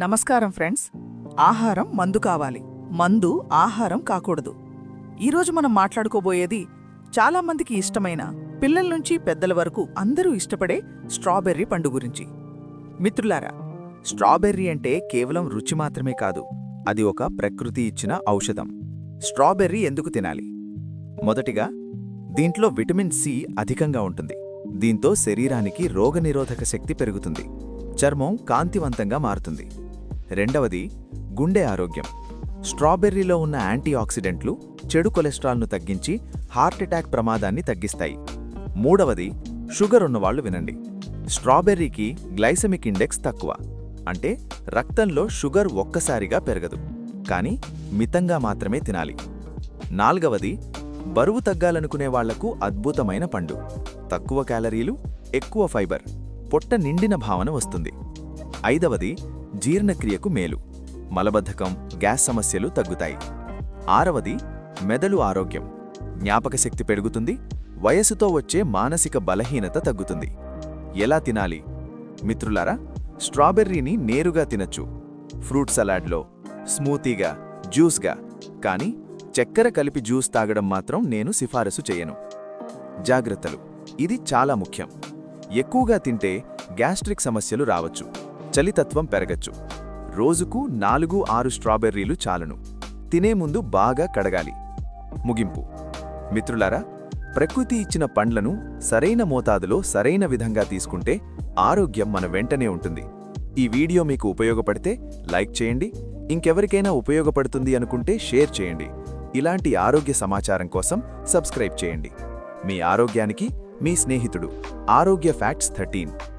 నమస్కారం ఫ్రెండ్స్. ఆహారం మందు కావాలి, మందు ఆహారం కాకూడదు. ఈరోజు మనం మాట్లాడుకోబోయేది చాలామందికి ఇష్టమైన, పిల్లల నుంచి పెద్దల వరకు అందరూ ఇష్టపడే స్ట్రాబెర్రీ పండు గురించి. మిత్రులారా, స్ట్రాబెర్రీ అంటే కేవలం రుచి మాత్రమే కాదు, అది ఒక ప్రకృతి ఇచ్చిన ఔషధం. స్ట్రాబెర్రీ ఎందుకు తినాలి? మొదటిగా, దీంట్లో విటమిన్ సి అధికంగా ఉంటుంది. దీంతో శరీరానికి రోగనిరోధక శక్తి పెరుగుతుంది, చర్మం కాంతివంతంగా మారుతుంది. రెండవది, గుండె ఆరోగ్యం. స్ట్రాబెర్రీలో ఉన్న యాంటీఆక్సిడెంట్లు చెడు కొలెస్ట్రాల్ను తగ్గించి హార్ట్ అటాక్ ప్రమాదాన్ని తగ్గిస్తాయి. మూడవది, షుగర్ ఉన్నవాళ్లు వినండి. స్ట్రాబెర్రీకి గ్లైసెమిక్ ఇండెక్స్ తక్కువ, అంటే రక్తంలో షుగర్ ఒక్కసారిగా పెరగదు, కానీ మితంగా మాత్రమే తినాలి. నాల్గవది, బరువు తగ్గాలనుకునే వాళ్లకు అద్భుతమైన పండు. తక్కువ క్యాలరీలు, ఎక్కువ ఫైబర్, పొట్ట నిండిన భావన వస్తుంది. ఐదవది, జీర్ణక్రియకు మేలు. మలబద్ధకం, గ్యాస్ సమస్యలు తగ్గుతాయి. ఆరవది, మెదడు ఆరోగ్యం. జ్ఞాపకశక్తి పెరుగుతుంది, వయసుతో వచ్చే మానసిక బలహీనత తగ్గుతుంది. ఎలా తినాలి? మిత్రులారా, స్ట్రాబెర్రీని నేరుగా తినచ్చు, ఫ్రూట్ సలాడ్లో, స్మూతీగా, జ్యూస్గా. కానీ చక్కెర కలిపి జ్యూస్ తాగడం మాత్రం నేను సిఫారసు చేయను. జాగ్రత్తలు: ఇది చాలా ముఖ్యం. ఎక్కువగా తింటే గ్యాస్ట్రిక్ సమస్యలు రావచ్చు, చలితత్వం పెరగచ్చు. రోజుకు 4-6 స్ట్రాబెర్రీలు చాలును. తినే ముందు బాగా కడగాలి. ముగింపు: మిత్రులారా, ప్రకృతి ఇచ్చిన పండ్లను సరైన మోతాదులో సరైన విధంగా తీసుకుంటే ఆరోగ్యం మన వెంటనే ఉంటుంది. ఈ వీడియో మీకు ఉపయోగపడితే లైక్ చేయండి, ఇంకెవరికైనా ఉపయోగపడుతుంది అనుకుంటే షేర్ చేయండి. ఇలాంటి ఆరోగ్య సమాచారం కోసం సబ్స్క్రైబ్ చేయండి. మీ ఆరోగ్యానికి మీ స్నేహితుడు. ఆరోగ్య ఫ్యాక్ట్స్ 13.